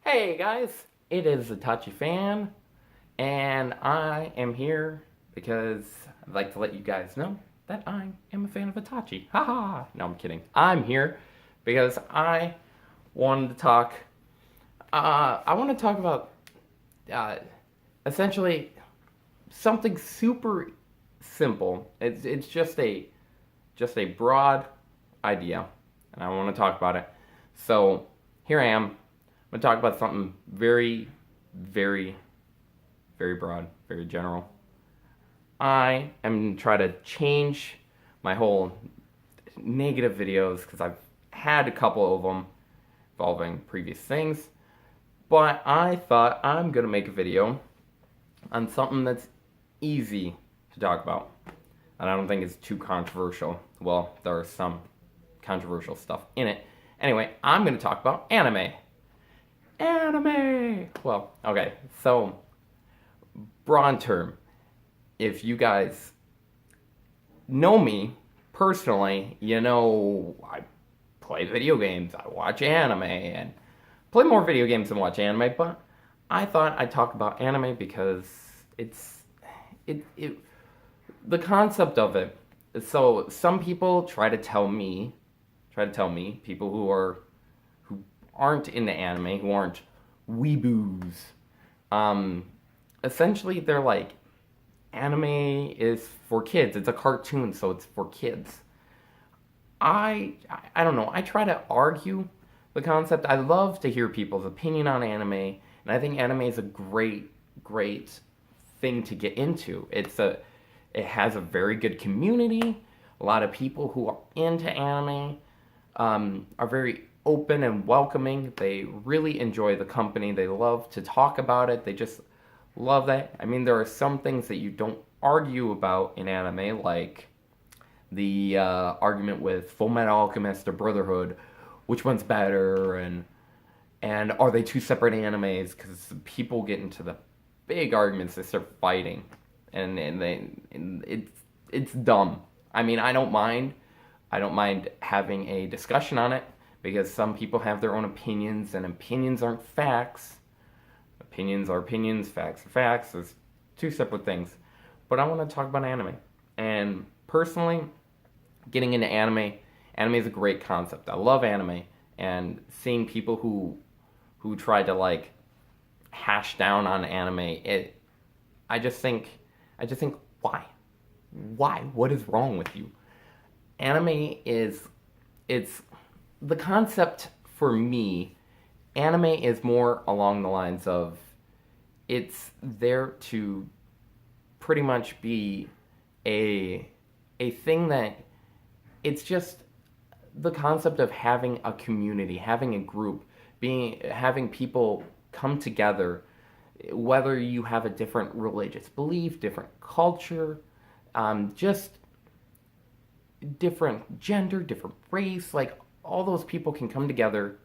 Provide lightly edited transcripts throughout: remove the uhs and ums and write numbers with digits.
Hey guys, it is Itachi Fan, and I am here because I'd like to let you guys know that I am a fan of Itachi. Haha! No, I'm kidding. I'm here because I wanted to talk. I want to talk about uh, essentially something super simple. It's just a broad idea, and I want to talk about it. So here I am. I'm going to talk about something very, very, very broad, very general. I am trying to change my whole negative videos because I've had a couple of them involving previous things, but I thought I'm going to make a video on something that's easy to talk about. And I don't think it's too controversial. Well, there are some controversial stuff in it. Anyway, I'm going to talk about anime. Anime! Well, okay, so, broad term. If you guys know me personally, you know I play video games, I watch anime, and play more video games than watch anime, but I thought I'd talk about anime because it's it the concept of it. So some people try to tell me, people who aren't into anime, who aren't weeboos. Um, essentially, they're like, anime is for kids. It's a cartoon, so it's for kids. I don't know. I try to argue the concept. I love to hear people's opinion on anime, and I think anime is a great thing to get into. It has a very good community. A lot of people who are into anime are very open and welcoming. They really enjoy the company. They love to talk about it. They just love that. I mean, there are some things that you don't argue about in anime, like the argument with Full Metal Alchemist or Brotherhood, which one's better, and are they two separate animes? Because people get into the big arguments, they start fighting, and it's dumb. I mean, I don't mind having a discussion on it because some people have their own opinions, and opinions aren't facts. Opinions are opinions, facts are facts. There's two separate things. But I want to talk about anime. And personally, getting into anime is a great concept. I love anime, and seeing people who try to like hash down on anime, I just think why? Why? What is wrong with you? Anime is it's the concept for me. Anime is more along the lines of it's there to pretty much be a a thing that it's just the concept of having a community, having a group, having people come together, whether you have a different religious belief, different culture, just different gender, different race, like all those people can come together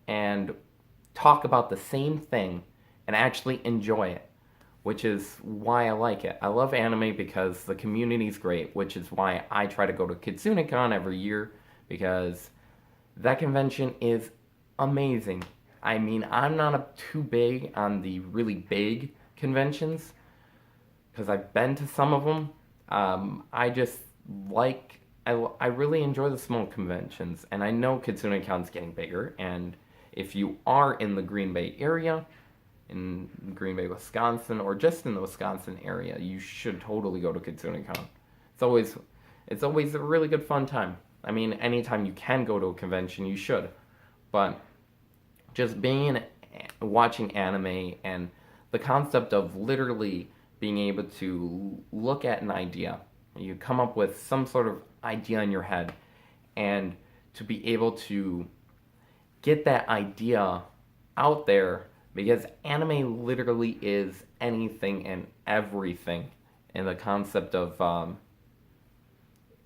and talk about the same thing and actually enjoy it, which is why I like it. I love anime because the community's great, which is why I try to go to KitsuneCon every year because that convention is amazing. I mean, I'm not too big on the really big conventions because I've been to some of them. I just like I really enjoy the small conventions, and I know KitsuneCon's getting bigger. And if you are in the Green Bay area, in Green Bay, Wisconsin, or just in the Wisconsin area, you should totally go to KitsuneCon. It's always it's always a really good fun time. I mean, anytime you can go to a convention, you should. But just watching anime and the concept of literally being able to look at an idea, you come up with some sort of idea in your head, and to be able to get that idea out there because anime literally is anything and everything in the concept of I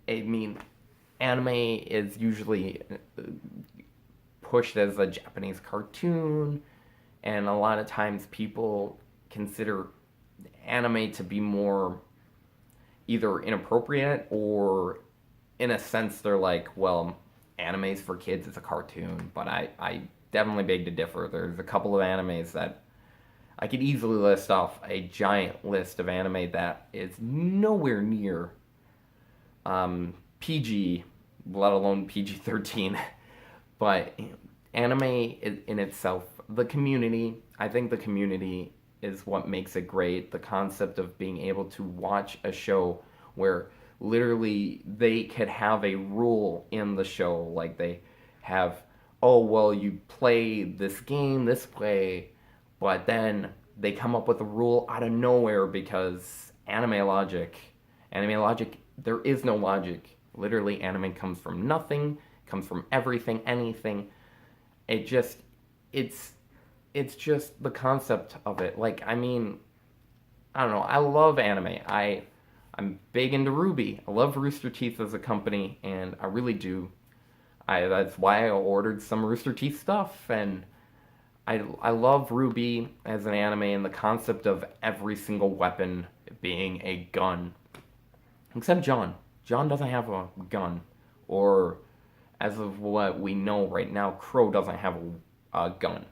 mean, anime is usually pushed as a Japanese cartoon, and a lot of times people consider anime to be more either inappropriate or, in a sense, they're like, well, anime's for kids, it's a cartoon, but I definitely beg to differ. There's a couple of animes that I could easily list off a giant list of anime that is nowhere near PG, let alone PG-13. But anime in itself, the community, I think the community is what makes it great. The concept of being able to watch a show where literally they could have a rule in the show, like they have, oh well, you play this game this way, but then they come up with a rule out of nowhere because anime logic, there is no logic. Literally, anime comes from nothing, comes from everything, anything. It just, it's, it's just the concept of it. Like, I mean, I don't know. I love anime. I'm big into Ruby. I love Rooster Teeth as a company, and I really do. That's why I ordered some Rooster Teeth stuff, and I love Ruby as an anime and the concept of every single weapon being a gun. Except John. John doesn't have a gun. Or, as of what we know right now, Crow doesn't have a gun.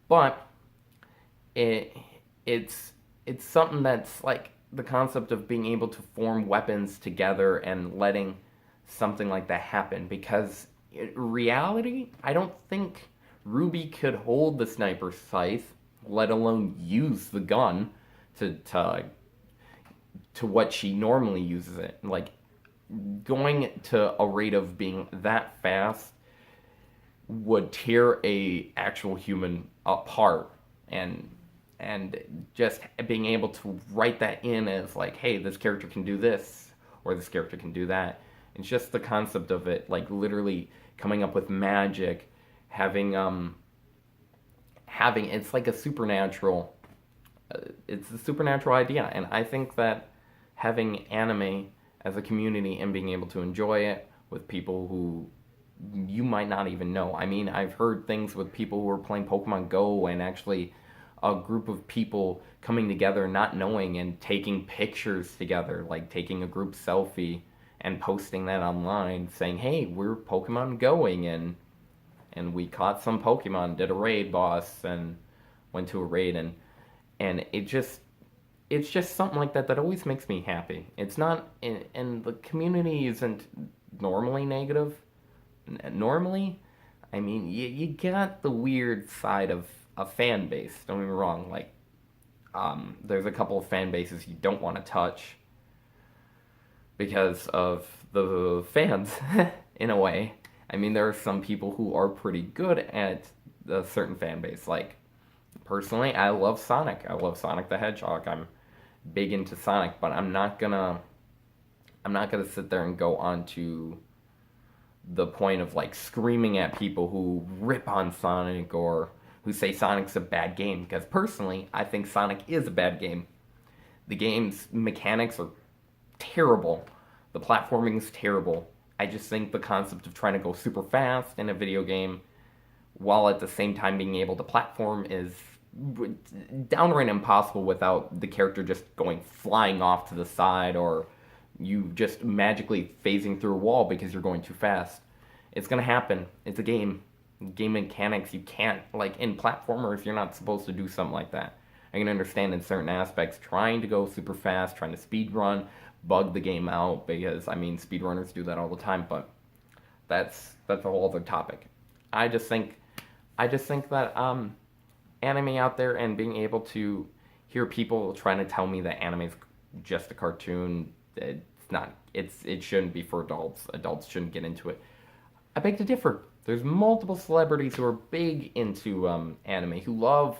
But it it's something that's like the concept of being able to form weapons together and letting something like that happen. Because in reality, I don't think Ruby could hold the sniper scythe, let alone use the gun to what she normally uses it. Like going to a rate of being that fast would tear a actual human apart, and just being able to write that in as like, hey, this character can do this or this character can do that. It's just the concept of it, like literally coming up with magic, having it's like a supernatural it's a supernatural idea, and I think that having anime as a community and being able to enjoy it with people who you might not even know. I mean, I've heard things with people who are playing Pokemon Go and actually a group of people coming together not knowing and taking pictures together, like taking a group selfie and posting that online saying, "Hey, we're Pokemon going and we caught some Pokemon, did a raid boss and went to a raid." And it's just something like that that always makes me happy. It's not, and the community isn't normally negative. Normally, I mean, you got the weird side of a fan base. Don't get me wrong. Like, there's a couple of fan bases you don't want to touch because of the fans, in a way. I mean, there are some people who are pretty good at a certain fan base. Like, personally, I love Sonic. I love Sonic the Hedgehog. I'm big into Sonic, but I'm not gonna sit there and go on to the point of like screaming at people who rip on Sonic or who say Sonic's a bad game, because personally, I think Sonic is a bad game. The game's mechanics are terrible. The platforming is terrible. I just think the concept of trying to go super fast in a video game while at the same time being able to platform is downright impossible without the character just going flying off to the side or you just magically phasing through a wall because you're going too fast. It's gonna happen. It's a game. Game mechanics, you can't, like in platformers, you're not supposed to do something like that. I can understand in certain aspects trying to go super fast, trying to speed run, bug the game out, because I mean speedrunners do that all the time, but that's a whole other topic. I just think that anime out there and being able to hear people trying to tell me that anime is just a cartoon, it's not, it shouldn't be for adults. Adults shouldn't get into it. I beg to differ. There's multiple celebrities who are big into anime, who love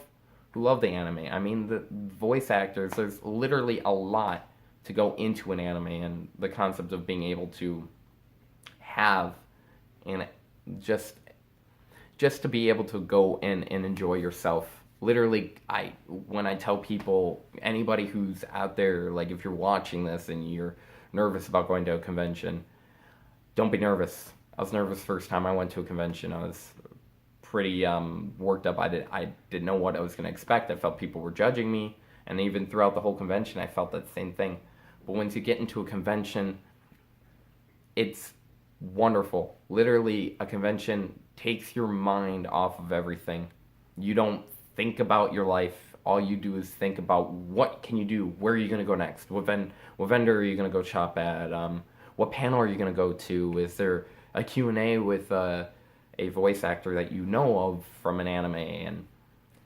the anime. I mean, the voice actors. There's literally a lot to go into an anime, and the concept of being able to have and just to be able to go in and enjoy yourself. Literally, when I tell people, anybody who's out there, like if you're watching this and you're nervous about going to a convention, don't be nervous. I was nervous first time I went to a convention. I was pretty worked up. I didn't know what I was going to expect. I felt people were judging me, and even throughout the whole convention, I felt that same thing. But once you get into a convention, it's wonderful. Literally, a convention takes your mind off of everything. You don't think about your life. All you do is think about what can you do, where are you going to go next, what vendor are you going to go shop at, what panel are you going to go to, is there a Q&A with a voice actor that you know of from an anime,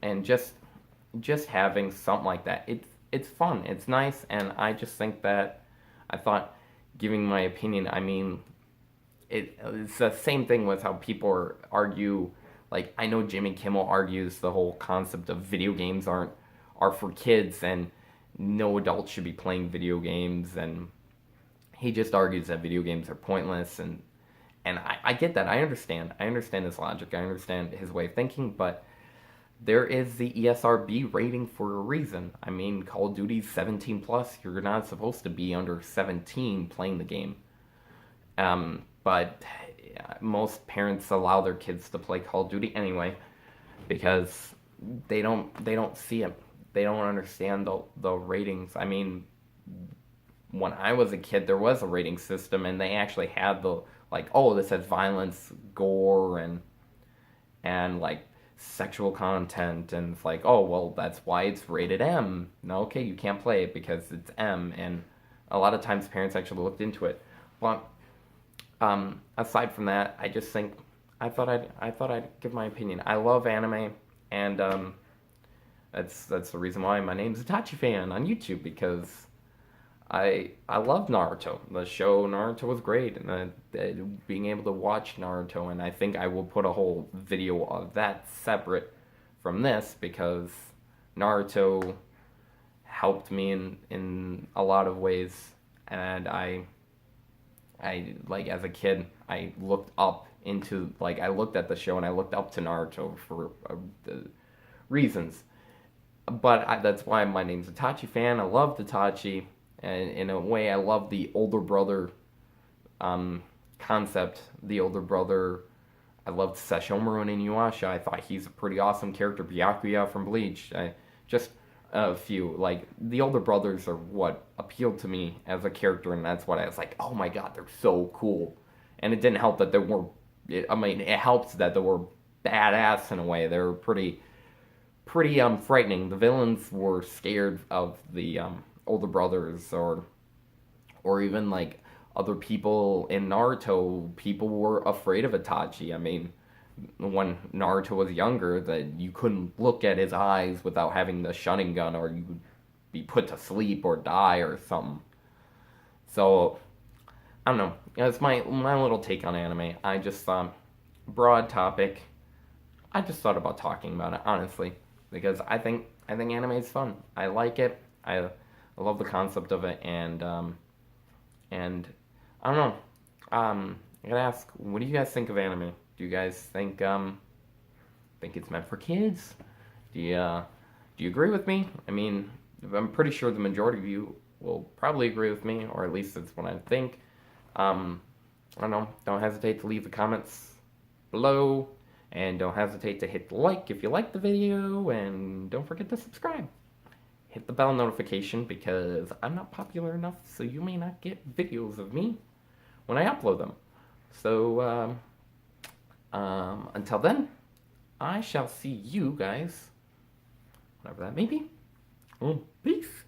and just having something like that. It's fun. It's nice, and I just think that I thought giving my opinion. I mean, it's the same thing with how people argue. Like I know Jimmy Kimmel argues the whole concept of video games are for kids and no adult should be playing video games, and he just argues that video games are pointless, and I get that. I understand his logic. I understand his way of thinking, but there is the ESRB rating for a reason. I mean, Call of Duty's 17 plus. You're not supposed to be under 17 playing the game. But most parents allow their kids to play Call of Duty anyway because they don't see it. They don't understand the ratings. I mean, when I was a kid, there was a rating system, and they actually had the like, oh, this has violence, gore, and like sexual content, and it's like, oh, well, that's why it's rated M. No, okay, you can't play it because it's M, and a lot of times parents actually looked into it. But aside from that, I just think I thought I'd give my opinion. I love anime, and that's the reason why my name's Itachi Fan on YouTube, because I love Naruto. The show Naruto was great, and being able to watch Naruto, and I think I will put a whole video of that separate from this because Naruto helped me in a lot of ways, and I like as a kid I looked up into like I looked at the show and I looked up to Naruto for reasons. But that's why my name's Itachi Fan. I love Itachi, and in a way, I love the older brother concept. The older brother, I loved Sesshomaru and Inuyasha. I thought he's a pretty awesome character. Byakuya from Bleach. Just a few. Like, the older brothers are what appealed to me as a character, and that's what I was like, oh my god, they're so cool. And it didn't help that they were, I mean, it helps that they were badass in a way. They were pretty frightening. The villains were scared of the older brothers, or even like other people in Naruto. People were afraid of Itachi. I mean, when Naruto was younger, that you couldn't look at his eyes without having the Sharingan, or you would be put to sleep or die or something. So I don't know. It's my little take on anime. I just thought broad topic. I just thought about talking about it honestly because I think anime is fun. I like it. I love the concept of it, and I don't know. I gotta ask, what do you guys think of anime? Do you guys think it's meant for kids? Do you agree with me? I mean, I'm pretty sure the majority of you will probably agree with me, or at least that's what I think. I don't know. Don't hesitate to leave the comments below, and don't hesitate to hit the like if you like the video, and don't forget to subscribe. Hit the bell notification because I'm not popular enough, so you may not get videos of me when I upload them. So, until then, I shall see you guys, whenever that may be. Peace.